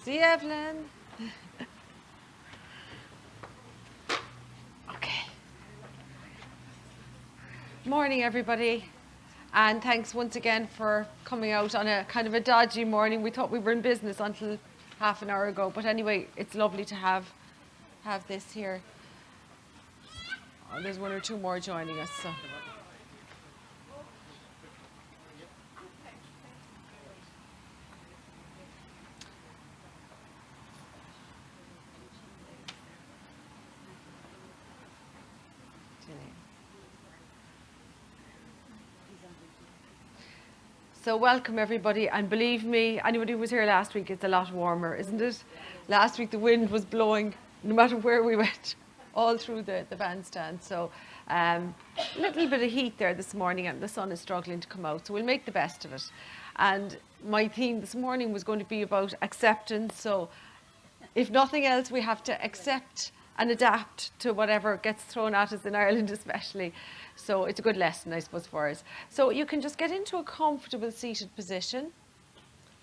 See you, Evelyn. Okay. Morning, everybody. And thanks once again for coming out on a kind of a dodgy morning. We thought we were in business until half an hour ago. But anyway, it's lovely to have this here. Oh, there's one or two more joining us. So. So welcome everybody, and believe me, anybody who was here last week, it's a lot warmer, isn't it? Last week the wind was blowing no matter where we went, all through the bandstand. So a little bit of heat there this morning, and the sun is struggling to come out, so we'll make the best of it. And my theme this morning was going to be about acceptance. So if nothing else, we have to accept and adapt to whatever gets thrown at us in Ireland especially. So it's a good lesson, I suppose, for us. So you can just get into a comfortable seated position,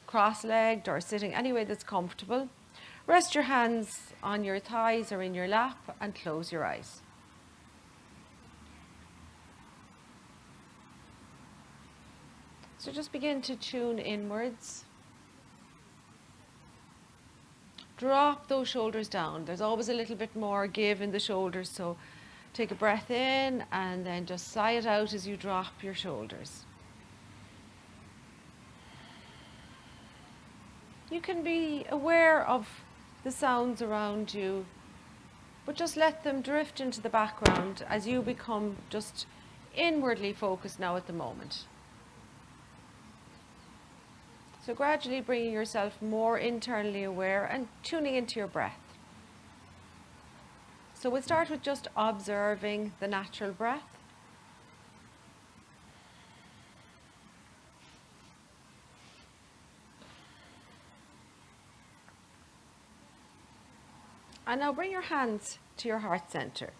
cross-legged or sitting any way that's comfortable. Rest your hands on your thighs or in your lap and close your eyes. So just begin to tune inwards. Drop those shoulders down. There's always a little bit more give in the shoulders, so take a breath in and then just sigh it out as you drop your shoulders. You can be aware of the sounds around you, but just let them drift into the background as you become just inwardly focused now at the moment. So gradually bringing yourself more internally aware and tuning into your breath. So we'll start with just observing the natural breath. And now bring your hands to your heart center.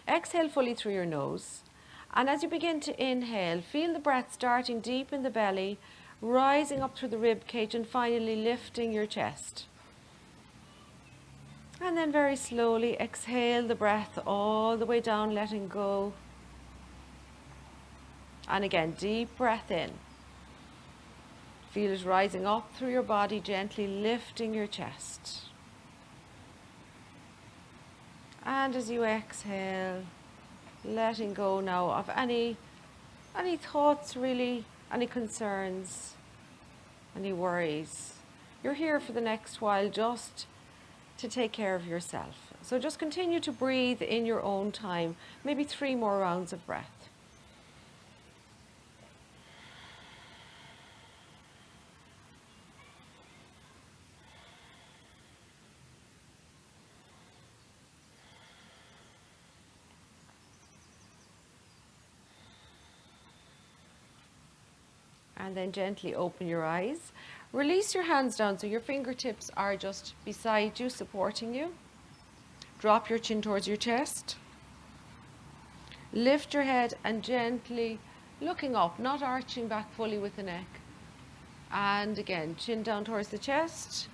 Exhale fully through your nose. And as you begin to inhale, feel the breath starting deep in the belly, rising up through the rib cage and finally lifting your chest. And then very slowly exhale the breath all the way down, letting go. And again, deep breath in. Feel it rising up through your body, gently lifting your chest. And as you exhale, letting go now of any thoughts really, any concerns, any worries. You're here for the next while just to take care of yourself. So just continue to breathe in your own time, maybe 3 more rounds of breath. And then gently open your eyes. Release your hands down so your fingertips are just beside you, supporting you. Drop your chin towards your chest. Lift your head and gently looking up, not arching back fully with the neck. And again, chin down towards the chest.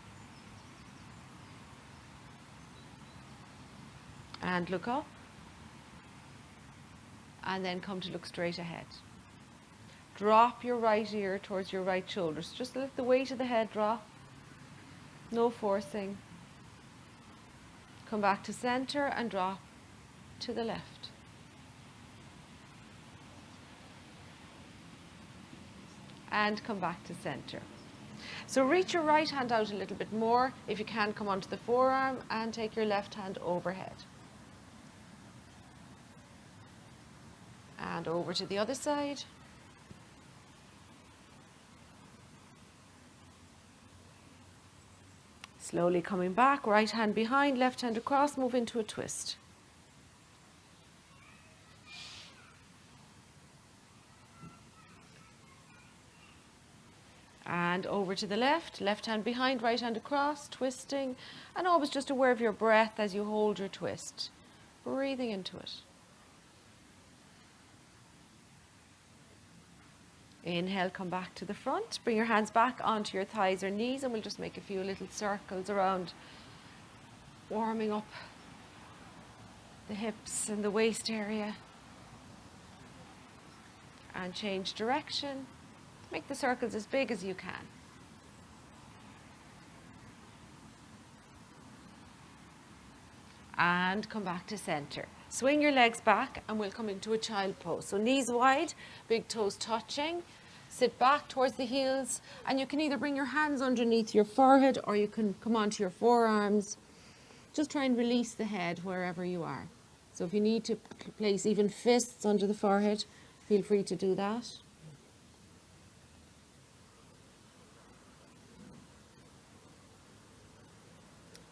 And look up. And then come to look straight ahead. Drop your right ear towards your right shoulder. So just let the weight of the head drop. No forcing. Come back to center and drop to the left. And come back to center. So reach your right hand out a little bit more. If you can, come onto the forearm and take your left hand overhead. And over to the other side. Slowly coming back, right hand behind, left hand across, move into a twist. And over to the left hand behind, right hand across, twisting, and always just aware of your breath as you hold your twist, breathing into it. Inhale, come back to the front. Bring your hands back onto your thighs or knees, and we'll just make a few little circles around, warming up the hips and the waist area. And change direction. Make the circles as big as you can. And come back to center. Swing your legs back and we'll come into a child pose. So knees wide, big toes touching. Sit back towards the heels, and you can either bring your hands underneath your forehead or you can come onto your forearms. Just try and release the head wherever you are. So if you need to place even fists under the forehead, feel free to do that.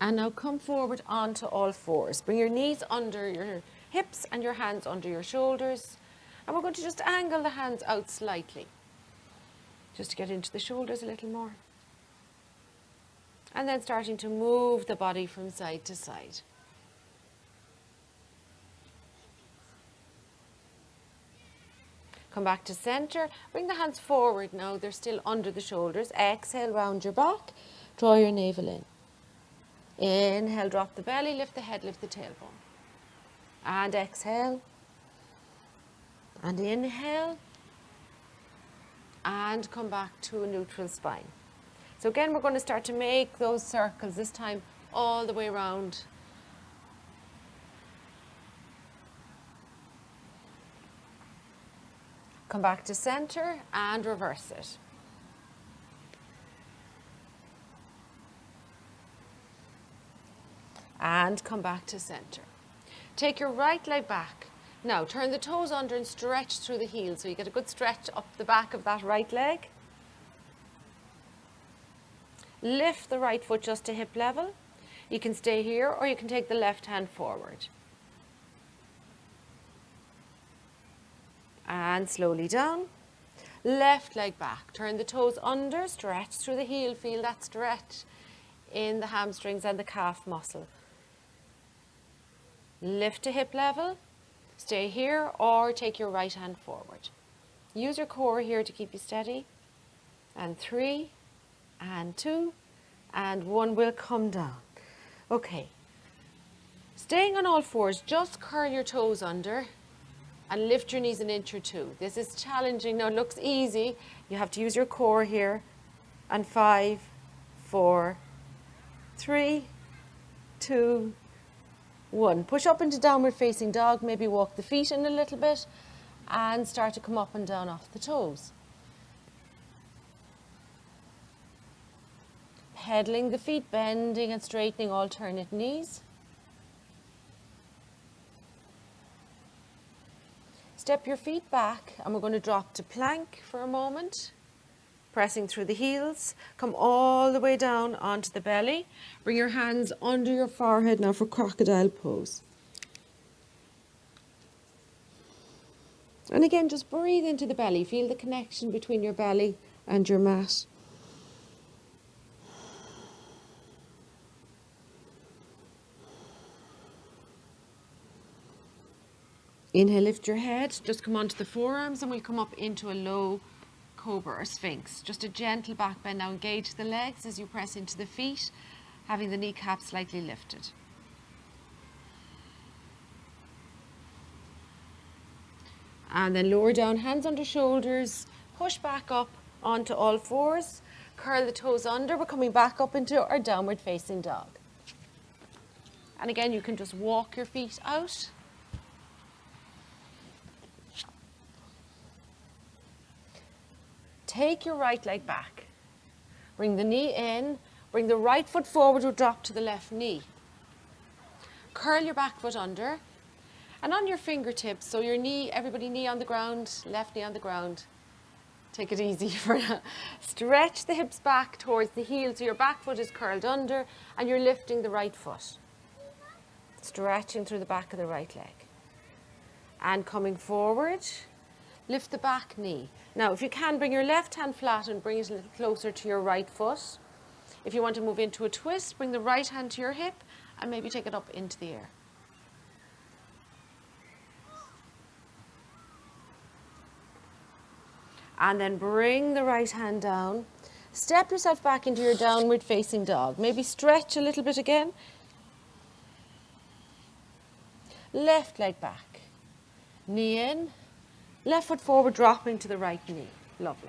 And now come forward onto all fours. Bring your knees under your hips and your hands under your shoulders. And we're going to just angle the hands out slightly, just to get into the shoulders a little more. And then starting to move the body from side to side. Come back to center. Bring the hands forward now. They're still under the shoulders. Exhale, round your back. Draw your navel in. Inhale, drop the belly, lift the head, lift the tailbone. And exhale. And inhale. And come back to a neutral spine. So again, we're going to start to make those circles, this time all the way around. Come back to center and reverse it. And come back to center. Take your right leg back. Now turn the toes under and stretch through the heels, so you get a good stretch up the back of that right leg. Lift the right foot just to hip level. You can stay here or you can take the left hand forward. And slowly down. Left leg back. Turn the toes under, stretch through the heel. Feel that stretch in the hamstrings and the calf muscle. Lift to hip level. Stay here or take your right hand forward. Use your core here to keep you steady. And 3, and 2, and 1 will come down. Okay. Staying on all fours, just curl your toes under and lift your knees an inch or two. This is challenging. Now it looks easy. You have to use your core here. And 5, 4, 3, 2, 1. Push up into downward facing dog. Maybe walk the feet in a little bit and start to come up and down off the toes. Pedaling the feet, bending and straightening alternate knees. Step your feet back and we're going to drop to plank for a moment. Pressing through the heels. Come all the way down onto the belly. Bring your hands under your forehead now for crocodile pose. And again, just breathe into the belly. Feel the connection between your belly and your mat. Inhale, lift your head. Just come onto the forearms and we'll come up into a low cobra or sphinx. Just a gentle back bend. Now engage the legs as you press into the feet, having the kneecaps slightly lifted. And then lower down, hands under shoulders, push back up onto all fours, curl the toes under. We're coming back up into our downward facing dog. And again, you can just walk your feet out. Take your right leg back. Bring the knee in. Bring the right foot forward or drop to the left knee. Curl your back foot under. And on your fingertips, so your knee, everybody knee on the ground, left knee on the ground. Take it easy for now. Stretch the hips back towards the heel so your back foot is curled under and you're lifting the right foot. Stretching through the back of the right leg. And coming forward. Lift the back knee. Now, if you can, bring your left hand flat and bring it a little closer to your right foot. If you want to move into a twist, bring the right hand to your hip and maybe take it up into the air. And then bring the right hand down. Step yourself back into your downward facing dog. Maybe stretch a little bit again. Left leg back. Knee in. Left foot forward, dropping to the right knee. Lovely.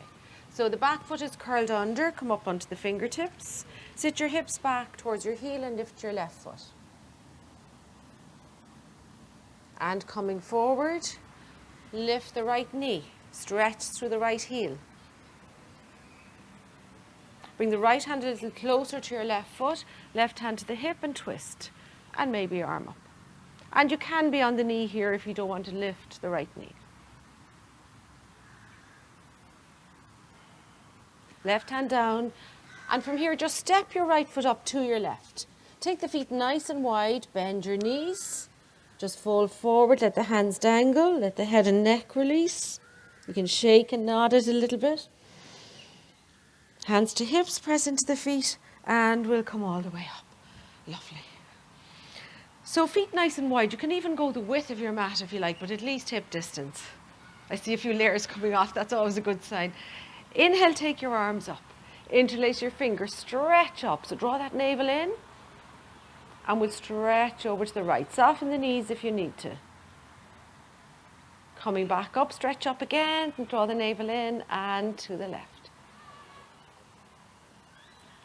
So the back foot is curled under. Come up onto the fingertips. Sit your hips back towards your heel and lift your left foot. And coming forward, lift the right knee. Stretch through the right heel. Bring the right hand a little closer to your left foot, left hand to the hip and twist. And maybe arm up. And you can be on the knee here if you don't want to lift the right knee. Left hand down. And from here, just step your right foot up to your left. Take the feet nice and wide, bend your knees. Just fold forward, let the hands dangle, let the head and neck release. You can shake and nod it a little bit. Hands to hips, press into the feet, and we'll come all the way up. Lovely. So feet nice and wide. You can even go the width of your mat if you like, but at least hip distance. I see a few layers coming off. That's always a good sign. Inhale, take your arms up. Interlace your fingers, stretch up. So draw that navel in, and we'll stretch over to the right. Soften the knees if you need to. Coming back up, stretch up again, and draw the navel in and to the left.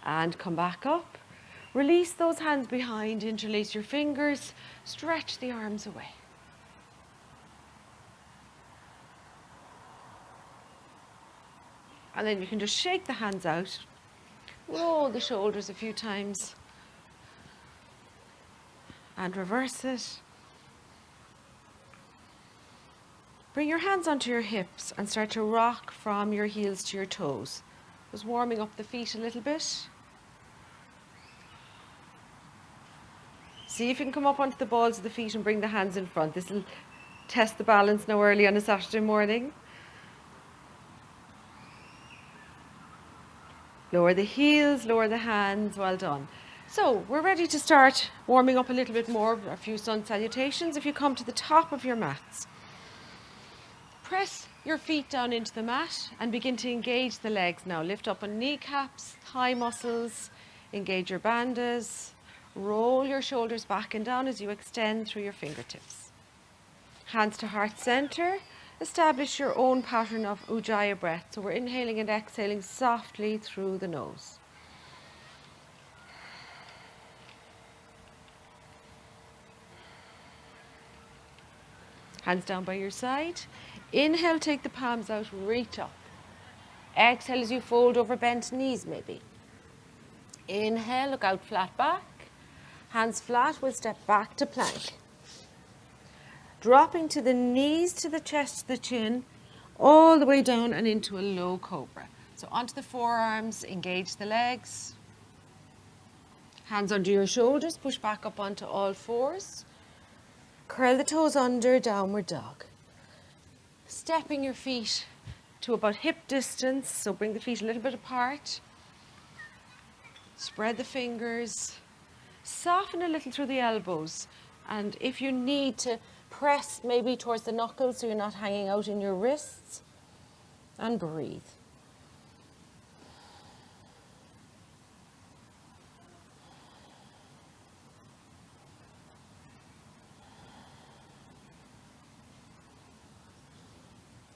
And come back up. Release those hands behind, interlace your fingers, stretch the arms away. And then you can just shake the hands out, roll the shoulders a few times, and reverse it. Bring your hands onto your hips and start to rock from your heels to your toes. Just warming up the feet a little bit. See if you can come up onto the balls of the feet and bring the hands in front. This will test the balance now early on a Saturday morning. Lower the heels, lower the hands, well done. So we're ready to start warming up a little bit more, a few sun salutations. If you come to the top of your mats, press your feet down into the mat and begin to engage the legs now. Lift up on kneecaps, thigh muscles, engage your bandhas. Roll your shoulders back and down as you extend through your fingertips. Hands to heart center. Establish your own pattern of Ujjayi breath. So we're inhaling and exhaling softly through the nose. Hands down by your side. Inhale, take the palms out, reach up. Exhale as you fold over bent knees maybe. Inhale, look out flat back. Hands flat, we'll step back to plank. Dropping to the knees, to the chest, to the chin, all the way down and into a low cobra. So onto the forearms, engage the legs. Hands under your shoulders, push back up onto all fours. Curl the toes under, downward dog. Stepping your feet to about hip distance, so bring the feet a little bit apart. Spread the fingers. Soften a little through the elbows. And if you need to press maybe towards the knuckles so you're not hanging out in your wrists. And breathe.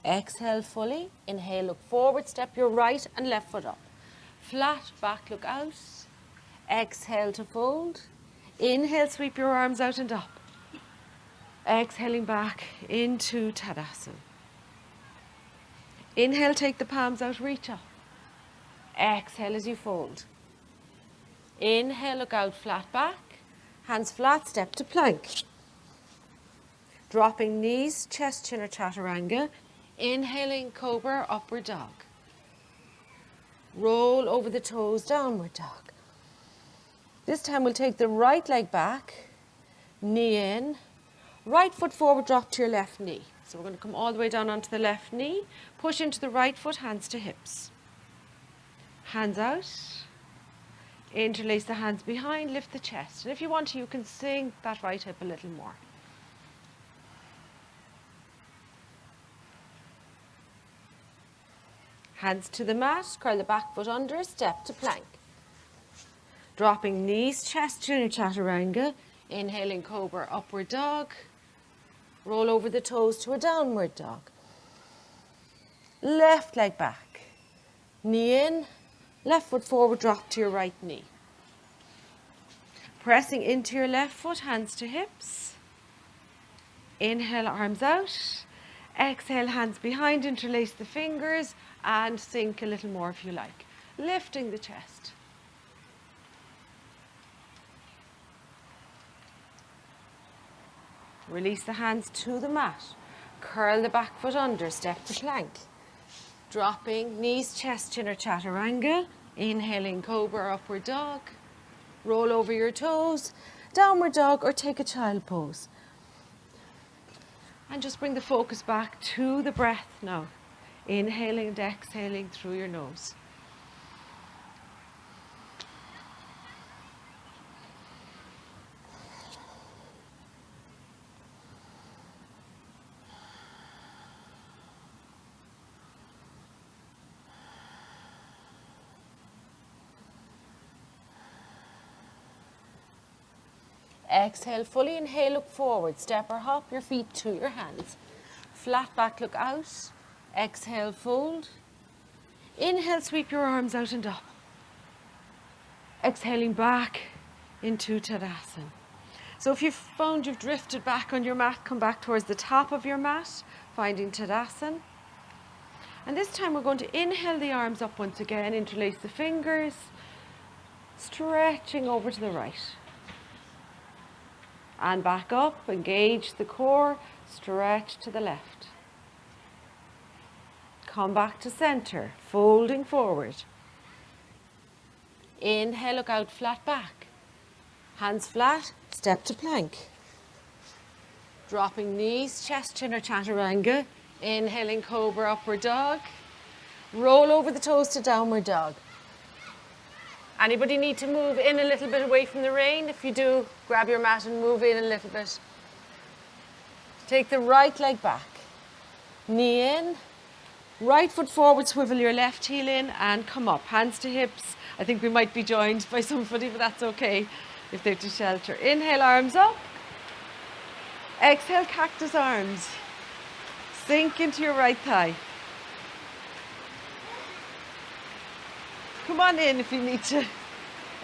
Exhale fully. Inhale, look forward, step your right and left foot up. Flat back, look out. Exhale to fold. Inhale, sweep your arms out and up. Exhaling back into Tadasana. Inhale, take the palms out, reach up. Exhale as you fold. Inhale, look out, flat back. Hands flat, step to plank. Dropping knees, chest, chin or chaturanga. Inhaling, cobra, upward dog. Roll over the toes, downward dog. This time we'll take the right leg back, knee in, right foot forward, drop to your left knee. So we're going to come all the way down onto the left knee, push into the right foot, hands to hips. Hands out, interlace the hands behind, lift the chest. And if you want to, you can sink that right hip a little more. Hands to the mat, curl the back foot under, step to plank. Dropping knees, chest, chin, chaturanga. Inhaling cobra, upward dog. Roll over the toes to a downward dog. Left leg back. Knee in, left foot forward, drop to your right knee. Pressing into your left foot, hands to hips. Inhale, arms out. Exhale, hands behind, interlace the fingers and sink a little more if you like. Lifting the chest. Release the hands to the mat. Curl the back foot under, step to plank. Dropping knees, chest, chin or chaturanga. Inhaling cobra, upward dog. Roll over your toes, downward dog or take a child pose. And just bring the focus back to the breath now. Inhaling and exhaling through your nose. Exhale fully, inhale, look forward, step or hop your feet to your hands. Flat back, look out. Exhale, fold. Inhale, sweep your arms out and up. Exhaling back into Tadasana. So if you've found you've drifted back on your mat, come back towards the top of your mat, finding Tadasana. And this time we're going to inhale the arms up once again, interlace the fingers, stretching over to the right. And back up, engage the core, stretch to the left. Come back to center, folding forward. Inhale, look out, flat back. Hands flat, step to plank. Dropping knees, chest, chin or chaturanga. Inhaling cobra, upward dog. Roll over the toes to downward dog. Anybody need to move in a little bit away from the rain? If you do, grab your mat and move in a little bit. Take the right leg back. Knee in. Right foot forward, swivel your left heel in and come up. Hands to hips. I think we might be joined by somebody, but that's okay if they're to shelter. Inhale, arms up. Exhale, cactus arms. Sink into your right thigh. Come on in if you need to.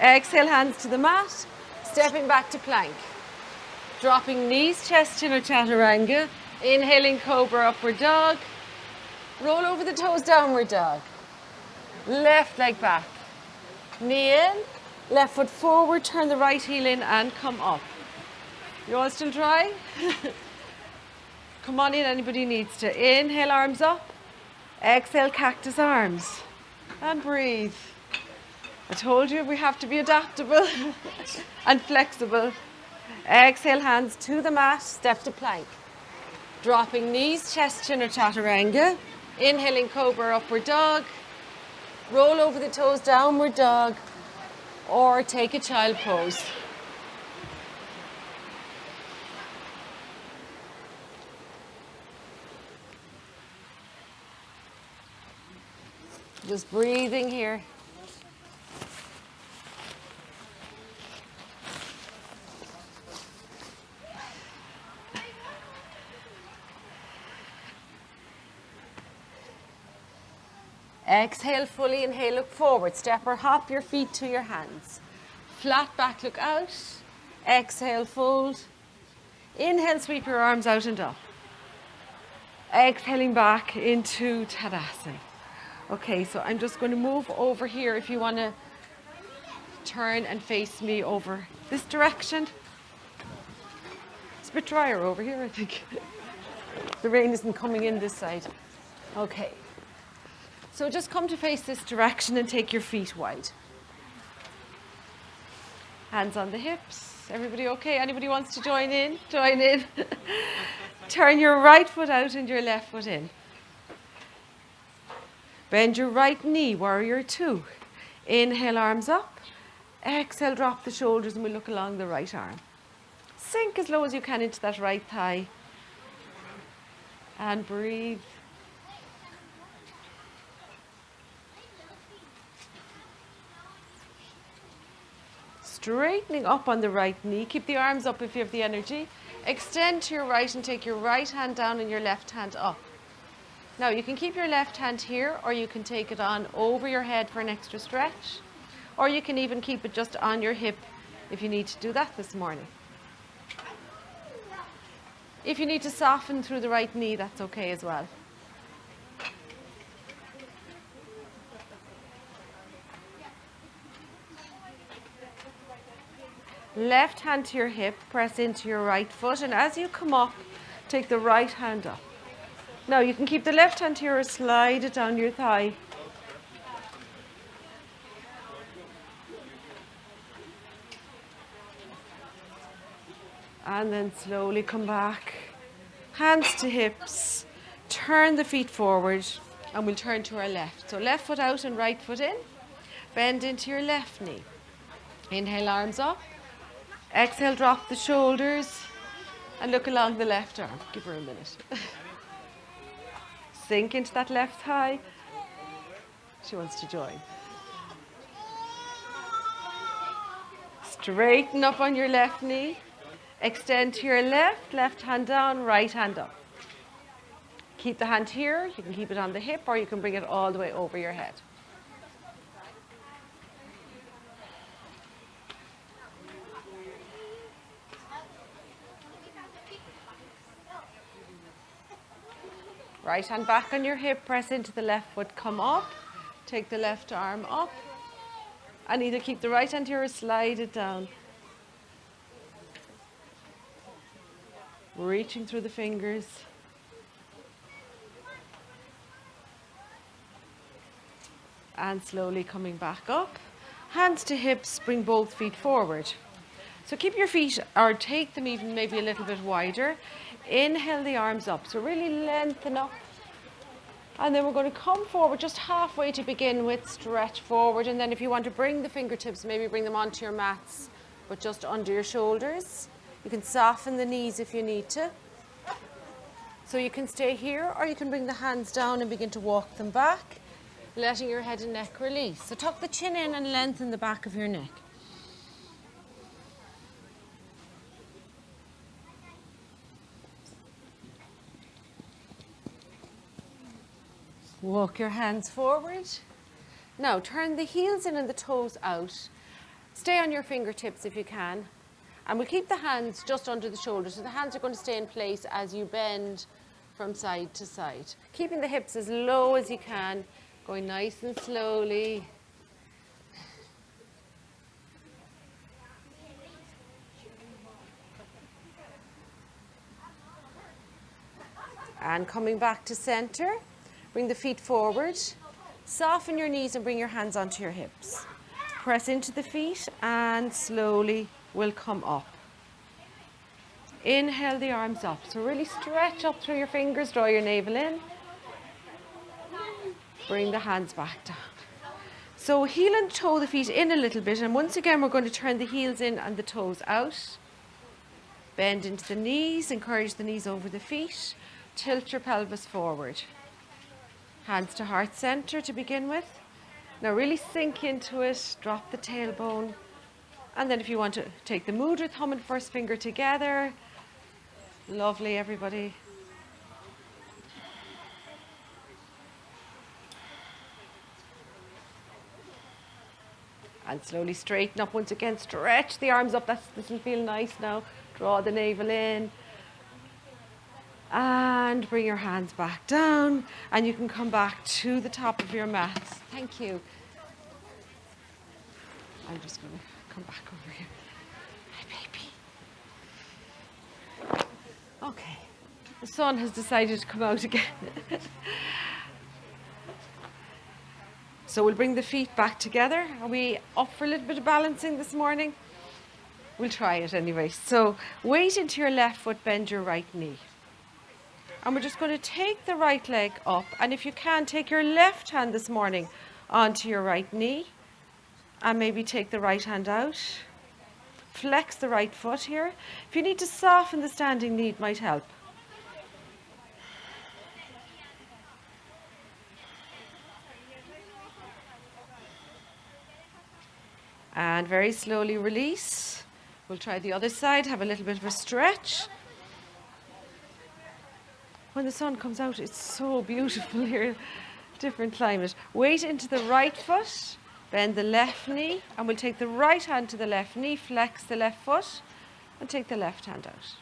Exhale, hands to the mat. Stepping back to plank. Dropping knees, chest, chin or chaturanga. Inhaling cobra, upward dog. Roll over the toes, downward dog. Left leg back. Knee in. Left foot forward, turn the right heel in and come up. You all still dry? Come on in, anybody needs to. Inhale, arms up. Exhale, cactus arms. And breathe. I told you we have to be adaptable and flexible. Exhale, hands to the mat, step to plank. Dropping knees, chest, chin or chaturanga. Inhaling cobra, upward dog. Roll over the toes, downward dog. Or take a child pose. Just breathing here. Exhale fully, inhale, look forward. Step or hop your feet to your hands. Flat back, look out. Exhale, fold. Inhale, sweep your arms out and up. Exhaling back into Tadasana. Okay, so I'm just going to move over here if you want to turn and face me over this direction. It's a bit drier over here, I think. The rain isn't coming in this side. Okay. So just come to face this direction and take your feet wide. Hands on the hips. Everybody okay? Anybody wants to join in? Join in. Turn your right foot out and your left foot in. Bend your right knee, warrior two. Inhale, arms up. Exhale, drop the shoulders and we look along the right arm. Sink as low as you can into that right thigh. And breathe. straightening up on the right knee. Keep the arms up if you have the energy. Extend to your right and take your right hand down and your left hand up. Now you can keep your left hand here, or you can take it on over your head for an extra stretch, or you can even keep it just on your hip if you need to do that this morning. If you need to soften through the right knee, that's okay as well. Left hand to your hip, press into your right foot, and as you come up, take the right hand up. Now you can keep the left hand here or slide it down your thigh. And then slowly come back. Hands to hips, turn the feet forward, and we'll turn to our left. So left foot out and right foot in. Bend into your left knee. Inhale, arms up. Exhale, drop the shoulders and look along the left arm. Give her a minute. Sink into that left thigh. She wants to join. Straighten up on your left knee. Extend to your left, left hand down, right hand up. Keep the hand here. You can keep it on the hip, or you can bring it all the way over your head. Right hand back on your hip, press into the left foot, come up, take the left arm up, and either keep the right hand here or slide it down. Reaching through the fingers. And slowly coming back up. Hands to hips, bring both feet forward. So keep your feet, or take them even maybe a little bit wider. Inhale the arms up, so really lengthen up. And then we're going to come forward just halfway to begin with, stretch forward. And then if you want to bring the fingertips, maybe bring them onto your mats, but just under your shoulders. You can soften the knees if you need to. So you can stay here, or you can bring the hands down and begin to walk them back, letting your head and neck release. So tuck the chin in and lengthen the back of your neck. Walk your hands forward. Now turn the heels in and the toes out. Stay on your fingertips if you can. And we'll keep the hands just under the shoulders. So the hands are going to stay in place as you bend from side to side. Keeping the hips as low as you can, going nice and slowly. And coming back to center. Bring the feet forward, soften your knees and bring your hands onto your hips. Press into the feet and slowly we'll come up. Inhale the arms up. So really stretch up through your fingers, draw your navel in. Bring the hands back down. So heel and toe the feet in a little bit, and once again we're going to turn the heels in and the toes out. Bend into the knees, encourage the knees over the feet. Tilt your pelvis forward. Hands to heart center to begin with. Now really sink into it, drop the tailbone. And then if you want to take the mudra, thumb and first finger together. Lovely, everybody. And slowly straighten up once again, stretch the arms up. This will feel nice now. Draw the navel in. And bring your hands back down, and you can come back to the top of your mat. Thank you. I'm just going to come back over here. Hi, baby. Okay. The sun has decided to come out again. So we'll bring the feet back together. Are we up for a little bit of balancing this morning? We'll try it anyway. So weight into your left foot, bend your right knee. And we're just going to take the right leg up, and if you can, take your left hand this morning onto your right knee, and maybe take the right hand out. Flex the right foot here. If you need to soften the standing knee, it might help. And very slowly release. We'll try the other side, have a little bit of a stretch. When the sun comes out, it's so beautiful here. Different climate. Weight into the right foot, bend the left knee, and we'll take the right hand to the left knee, flex the left foot, and take the left hand out.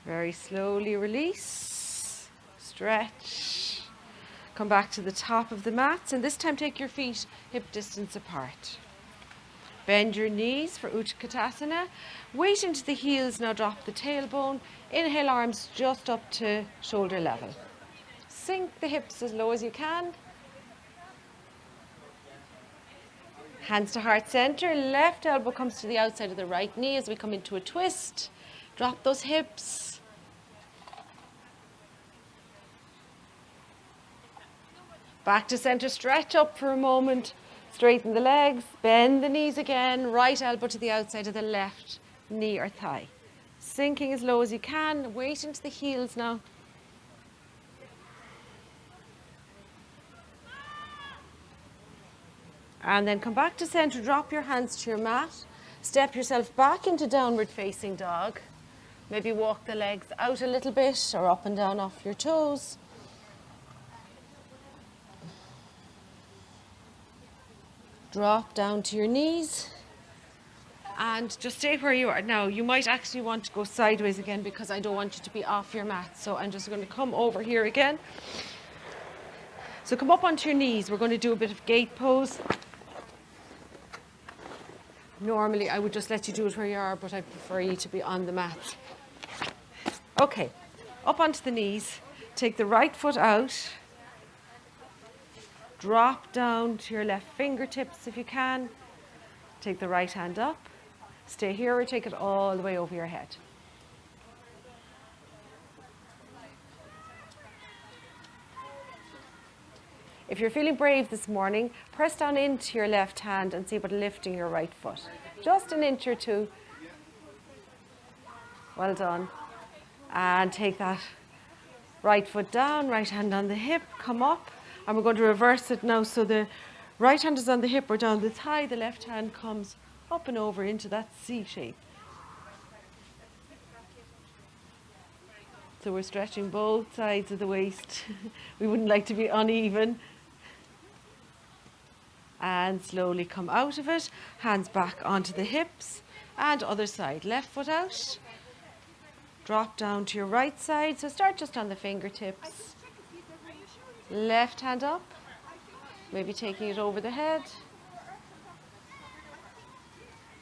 Very slowly release, stretch, come back to the top of the mats, and this time take your feet hip distance apart. Bend your knees for Utkatasana. Weight into the heels, now drop the tailbone. Inhale, arms just up to shoulder level. Sink the hips as low as you can. Hands to heart center, left elbow comes to the outside of the right knee as we come into a twist. Drop those hips. Back to center, stretch up for a moment. Straighten the legs, bend the knees again. Right elbow to the outside of the left knee or thigh. Sinking as low as you can. Weight into the heels now. And then come back to center, drop your hands to your mat. Step yourself back into downward facing dog. Maybe walk the legs out a little bit or up and down off your toes. Drop down to your knees and just stay where you are. Now, you might actually want to go sideways again because I don't want you to be off your mat. So I'm just going to come over here again. So come up onto your knees. We're going to do a bit of gate pose. Normally, I would just let you do it where you are, but I prefer you to be on the mat. Okay, up onto the knees. Take the right foot out. Drop down to your left fingertips if you can. Take the right hand up. Stay here or take it all the way over your head. If you're feeling brave this morning, press down into your left hand and see about lifting your right foot. Just an inch or two. Well done. And take that right foot down, right hand on the hip, come up. And we're going to reverse it now. So the right hand is on the hip or down the thigh. The left hand comes up and over into that C shape. So we're stretching both sides of the waist. We wouldn't like to be uneven. And slowly come out of it. Hands back onto the hips. And other side. Left foot out. Drop down to your right side. So start just on the fingertips. Left hand up, maybe taking it over the head.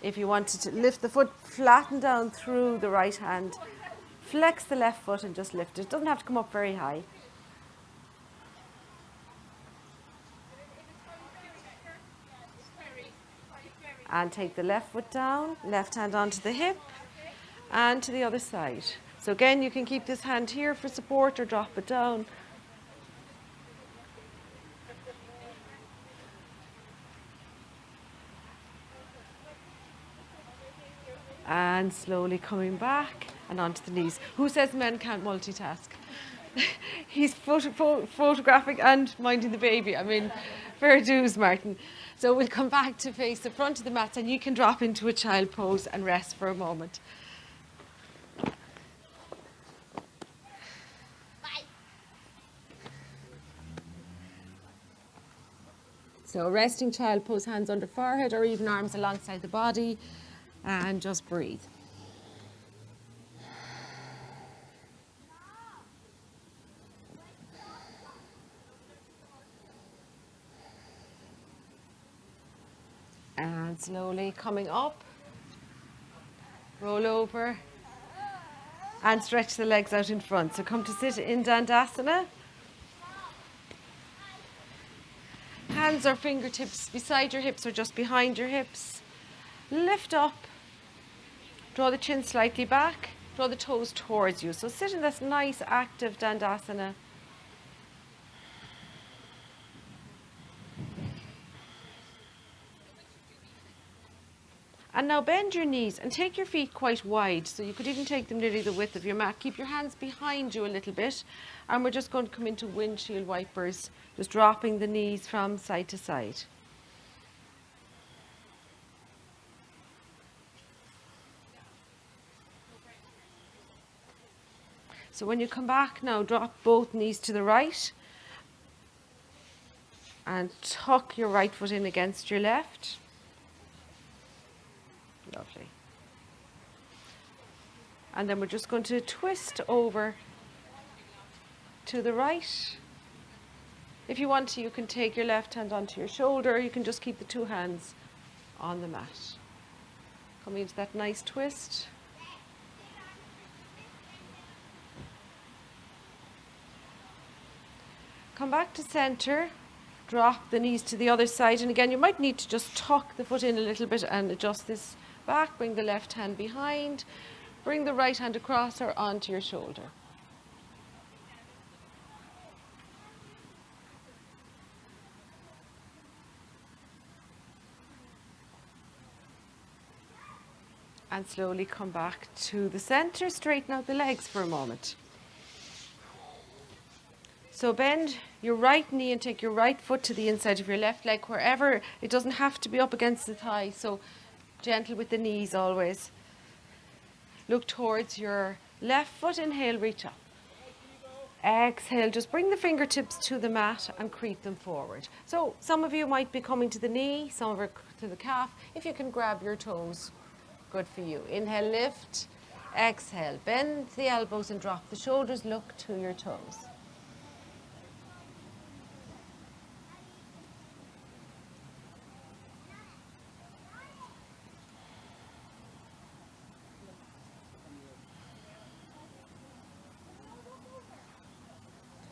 If you wanted to lift the foot, flatten down through the right hand. Flex the left foot and just lift it. It doesn't have to come up very high. And take the left foot down, left hand onto the hip, and to the other side. So again, you can keep this hand here for support or drop it down. And slowly coming back and onto the knees. Who says men can't multitask? He's photographing and minding the baby. I mean, fair dues, Martin. So we'll come back to face the front of the mat and you can drop into a child pose and rest for a moment. So resting child pose, hands under forehead or even arms alongside the body. And just breathe. And slowly coming up, roll over and stretch the legs out in front. So come to sit in Dandasana. Hands or fingertips beside your hips or just behind your hips. Lift up. Draw the chin slightly back, draw the toes towards you. So sit in this nice active Dandasana. And now bend your knees and take your feet quite wide. So you could even take them nearly the width of your mat. Keep your hands behind you a little bit. And we're just going to come into windshield wipers, just dropping the knees from side to side. So when you come back now, drop both knees to the right and tuck your right foot in against your left. Lovely. And then we're just going to twist over to the right. If you want to, you can take your left hand onto your shoulder. You can just keep the two hands on the mat. Coming into that nice twist. Come back to center. Drop the knees to the other side. And again, you might need to just tuck the foot in a little bit and adjust this back. Bring the left hand behind. Bring the right hand across or onto your shoulder. And slowly come back to the center. Straighten out the legs for a moment. So bend your right knee and take your right foot to the inside of your left leg, wherever. It doesn't have to be up against the thigh, so gentle with the knees always. Look towards your left foot. Inhale, reach up. Exhale, just bring the fingertips to the mat and creep them forward. So some of you might be coming to the knee, some of it to the calf. If you can grab your toes, good for you. Inhale, lift. Exhale, bend the elbows and drop the shoulders. Look to your toes.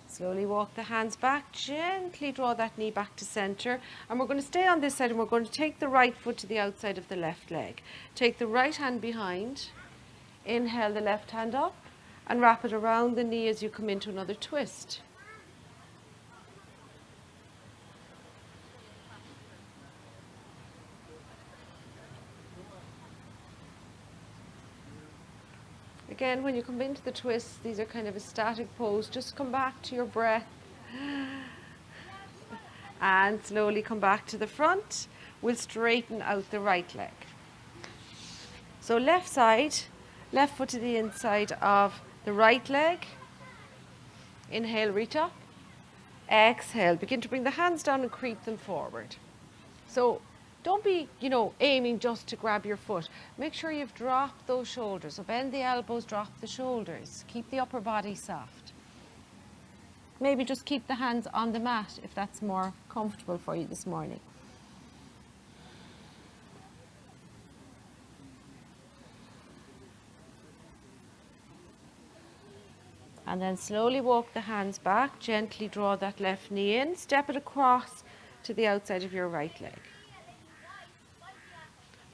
Slowly walk the hands back, gently draw that knee back to center. And we're going to stay on this side and we're going to take the right foot to the outside of the left leg. Take the right hand behind, inhale the left hand up and wrap it around the knee as you come into another twist. Again, when you come into the twists, these are kind of a static pose. Just come back to your breath. And slowly come back to the front. We'll straighten out the right leg. So left side, left foot to the inside of the right leg. Inhale, reach up. Exhale, begin to bring the hands down and creep them forward. So don't be, aiming just to grab your foot. Make sure you've dropped those shoulders. So bend the elbows, drop the shoulders. Keep the upper body soft. Maybe just keep the hands on the mat if that's more comfortable for you this morning. And then slowly walk the hands back. Gently draw that left knee in. Step it across to the outside of your right leg.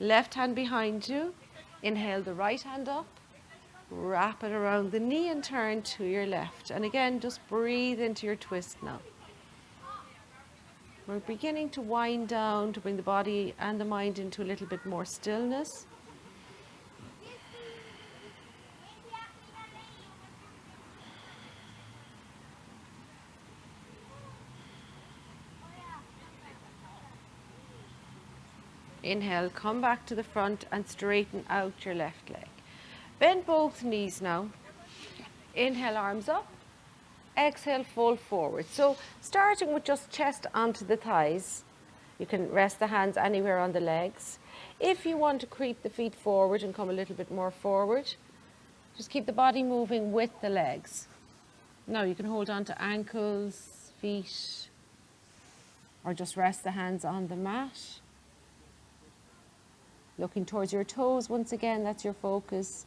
Left hand behind you. Inhale the right hand up. Wrap it around the knee and turn to your left. And again, just breathe into your twist now. We're beginning to wind down to bring the body and the mind into a little bit more stillness. Inhale, come back to the front and straighten out your left leg. Bend both knees now. Inhale, arms up. Exhale, fold forward. So starting with just chest onto the thighs. You can rest the hands anywhere on the legs. If you want to creep the feet forward and come a little bit more forward, just keep the body moving with the legs. Now you can hold on to ankles, feet, or just rest the hands on the mat. Looking towards your toes once again, that's your focus.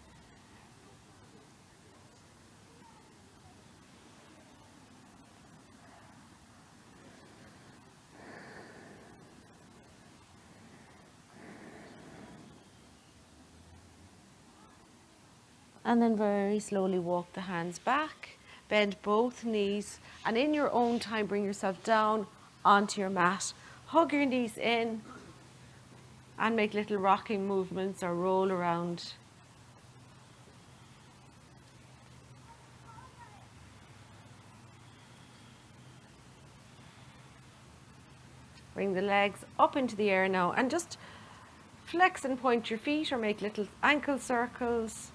And then very slowly walk the hands back, bend both knees, and in your own time bring yourself down onto your mat. Hug your knees in. and make little rocking movements or roll around. Bring the legs up into the air now and just flex and point your feet or make little ankle circles.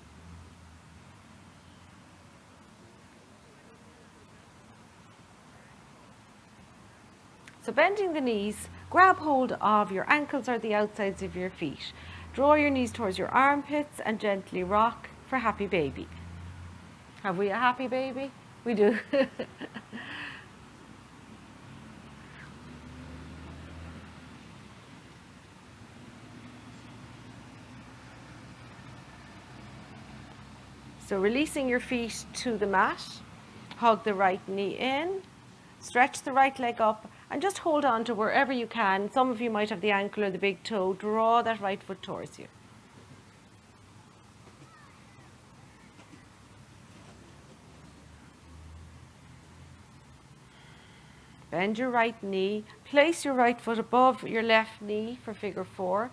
So bending the knees, grab hold of your ankles or the outsides of your feet. Draw your knees towards your armpits and gently rock for happy baby. Have we a happy baby? We do. So releasing your feet to the mat, hug the right knee in, stretch the right leg up and just hold on to wherever you can. Some of you might have the ankle or the big toe. Draw that right foot towards you. Bend your right knee, place your right foot above your left knee for figure 4.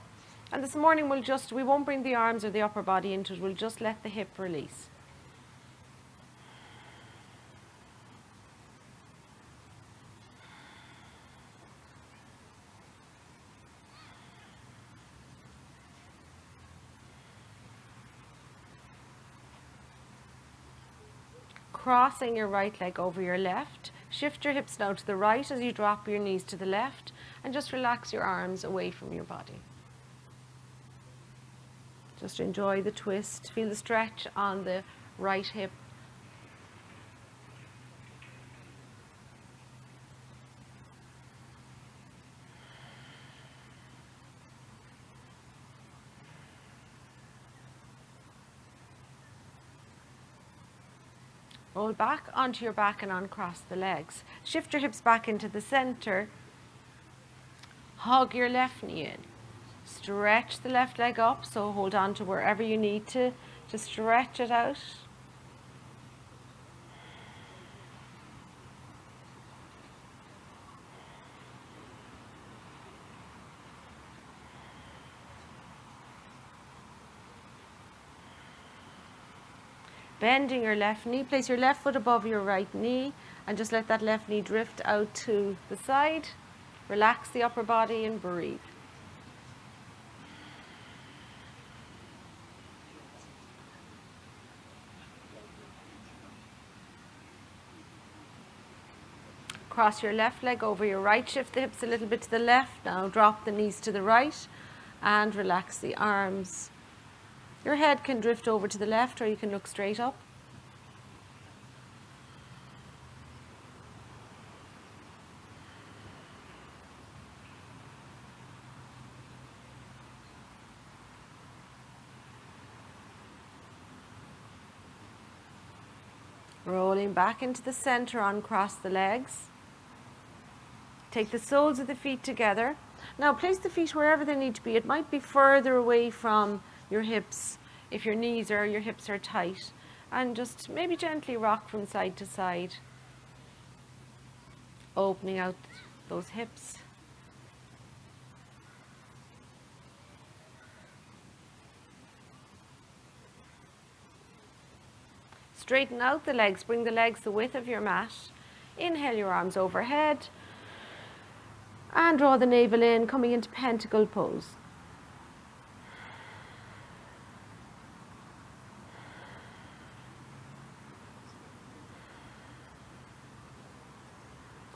And this morning we won't bring the arms or the upper body into it, we'll just let the hip release. Crossing your right leg over your left. Shift your hips now to the right as you drop your knees to the left and just relax your arms away from your body. Just enjoy the twist. Feel the stretch on the right hip. Roll back onto your back and uncross the legs. Shift your hips back into the center. Hug your left knee in. Stretch the left leg up, so hold on to wherever you need to stretch it out. Bending your left knee, place your left foot above your right knee and just let that left knee drift out to the side. Relax the upper body and breathe. Cross your left leg over your right, shift the hips a little bit to the left. Now drop the knees to the right and relax the arms. Your head can drift over to the left or you can look straight up. Rolling back into the center, uncross the legs. Take the soles of the feet together. Now place the feet wherever they need to be. It might be further away from your hips if your knees or your hips are tight. And just maybe gently rock from side to side. Opening out those hips. Straighten out the legs, bring the legs the width of your mat. Inhale your arms overhead. And draw the navel in, coming into pentacle pose.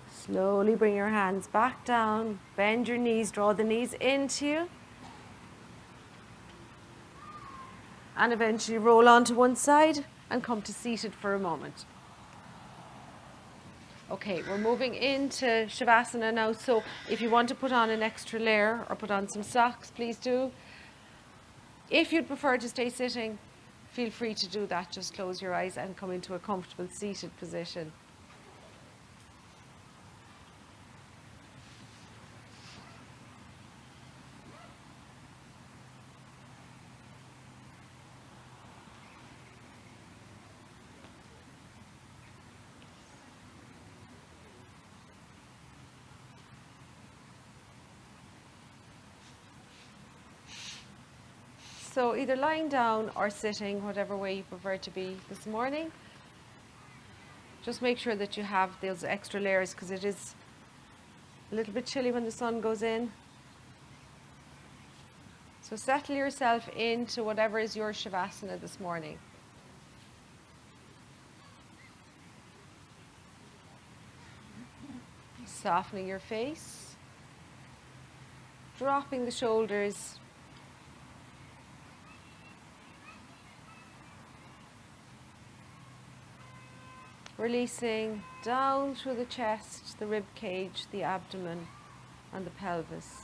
Slowly bring your hands back down, bend your knees, draw the knees into you. And eventually roll onto one side and come to seated for a moment. Okay, we're moving into Shavasana now, so if you want to put on an extra layer or put on some socks, please do. If you'd prefer to stay sitting, feel free to do that. Just close your eyes and come into a comfortable seated position. So either lying down or sitting, whatever way you prefer to be this morning. Just make sure that you have those extra layers because it is a little bit chilly when the sun goes in. So settle yourself into whatever is your Shavasana this morning. Softening your face, dropping the shoulders, releasing down through the chest, the rib cage, the abdomen and the pelvis.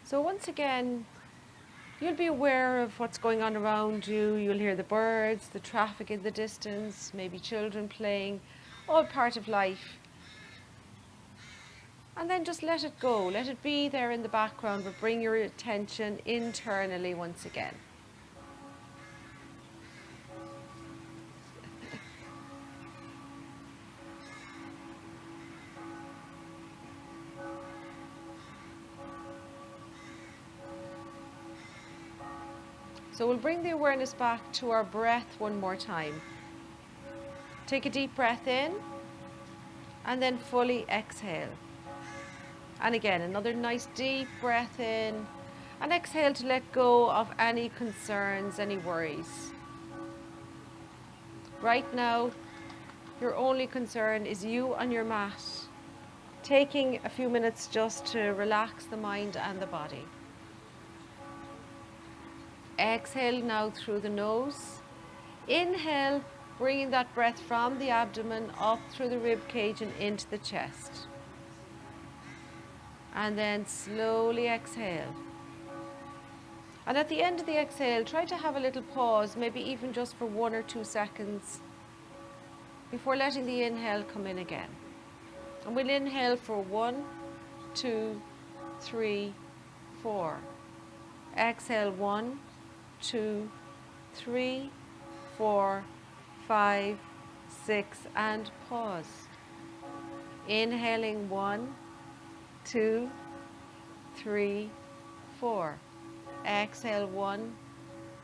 So once again, you'll be aware of what's going on around you. You'll hear the birds, the traffic in the distance, maybe children playing, all part of life. And then just let it go. Let it be there in the background, but bring your attention internally once again. So we'll bring the awareness back to our breath one more time. Take a deep breath in and then fully exhale. And again, another nice deep breath in and exhale to let go of any concerns, any worries. Right now, your only concern is you on your mat, taking a few minutes just to relax the mind and the body. Exhale now through the nose. Inhale, bringing that breath from the abdomen up through the rib cage and into the chest. And then slowly exhale. And at the end of the exhale, try to have a little pause, maybe even just for 1 or 2 seconds before letting the inhale come in again. And we'll inhale for 1, 2, 3, 4. Exhale 1, 2, 3, 4, 5, 6, and pause. Inhaling 1, 2, 3, 4. Exhale 1,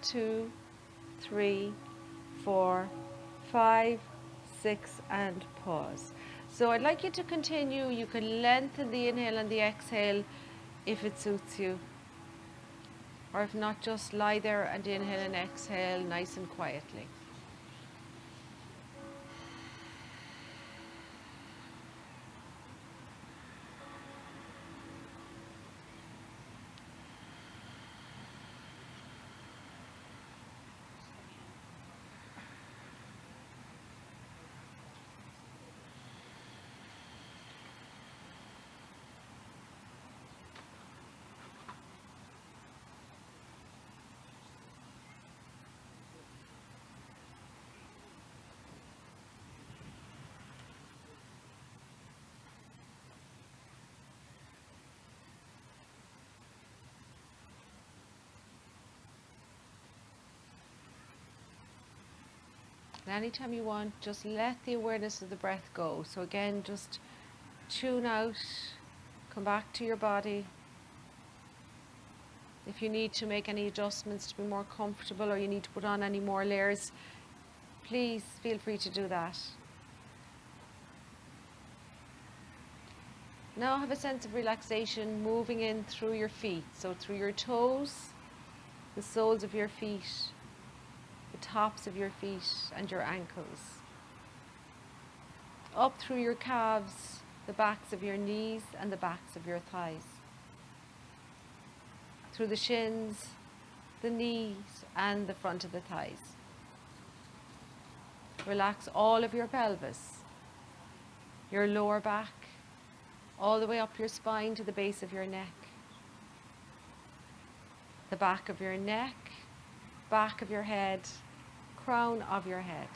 2, 3, 4, 5, 6, and pause. So I'd like you to continue. You can lengthen the inhale and the exhale if it suits you. Or if not, just lie there and inhale and exhale nice and quietly. And anytime you want, just let the awareness of the breath go. So again, just tune out, come back to your body. If you need to make any adjustments to be more comfortable or you need to put on any more layers, please feel free to do that. Now have a sense of relaxation moving in through your feet. So through your toes, the soles of your feet, the tops of your feet and your ankles. Up through your calves, the backs of your knees and the backs of your thighs. Through the shins, the knees and the front of the thighs. Relax all of your pelvis, your lower back, all the way up your spine to the base of your neck. The back of your neck, back of your head, crown of your head,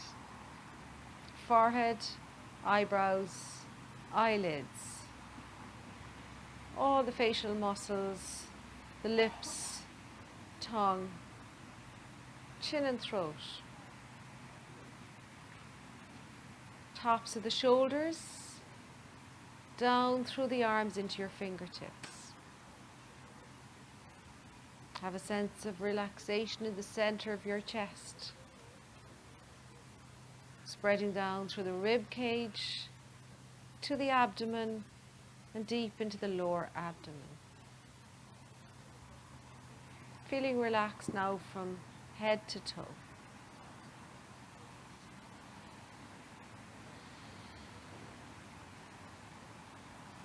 forehead, eyebrows, eyelids, all the facial muscles, the lips, tongue, chin and throat, tops of the shoulders, down through the arms into your fingertips. Have a sense of relaxation in the center of your chest, spreading down through the rib cage to the abdomen and deep into the lower abdomen. Feeling relaxed now from head to toe.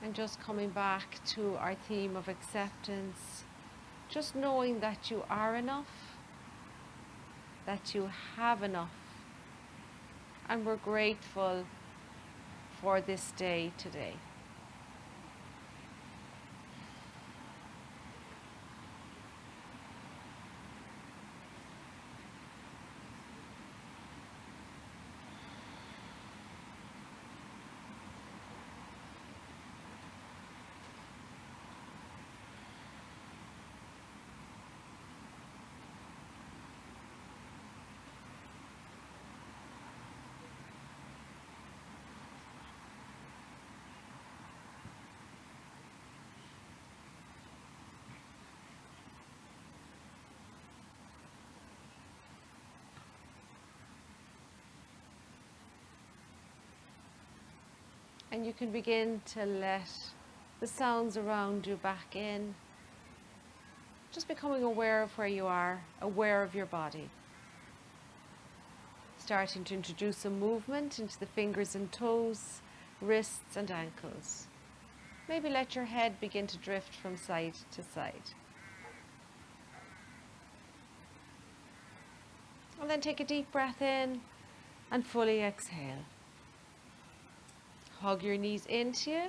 And just coming back to our theme of acceptance, just knowing that you are enough, that you have enough, and we're grateful for this day today. And you can begin to let the sounds around you back in. Just becoming aware of where you are, aware of your body. Starting to introduce some movement into the fingers and toes, wrists and ankles. Maybe let your head begin to drift from side to side. And then take a deep breath in and fully exhale. Hug your knees into you,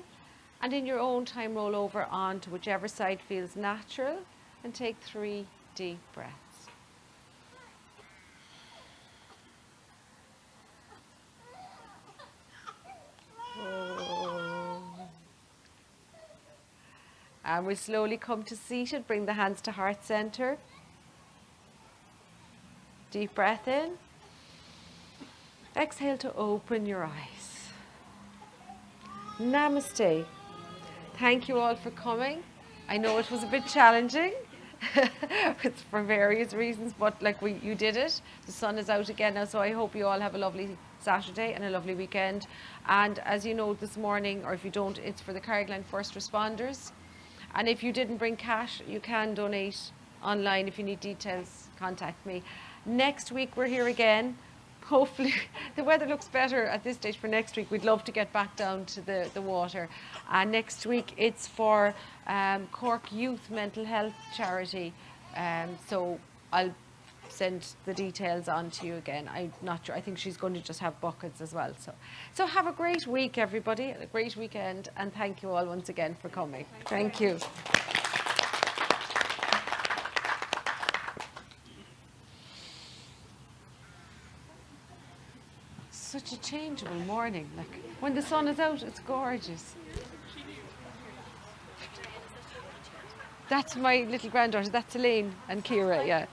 and in your own time roll over onto whichever side feels natural, and take 3 deep breaths. And we slowly come to seated. Bring the hands to heart center. Deep breath in. Exhale to open your eyes. Namaste. Thank you all for coming. I know it was a bit challenging. It's for various reasons, but you did it. The sun is out again now, so I hope you all have a lovely Saturday and a lovely weekend. And as you know, this morning, or if you don't, it's for the Carrigaline First Responders. And if you didn't bring cash, you can donate online. If you need details, contact me. Next week we're here again. Hopefully the weather looks better at this stage for next week. We'd love to get back down to the water. And next week it's for Cork Youth Mental Health Charity. So I'll send the details on to you again. I'm not sure. I think she's going to just have buckets as well. So have a great week, everybody. A great weekend. And thank you all once again for coming. Thank you. Such a changeable morning. When the sun is out, it's gorgeous. That's my little granddaughter. That's Elaine and Kira, yeah.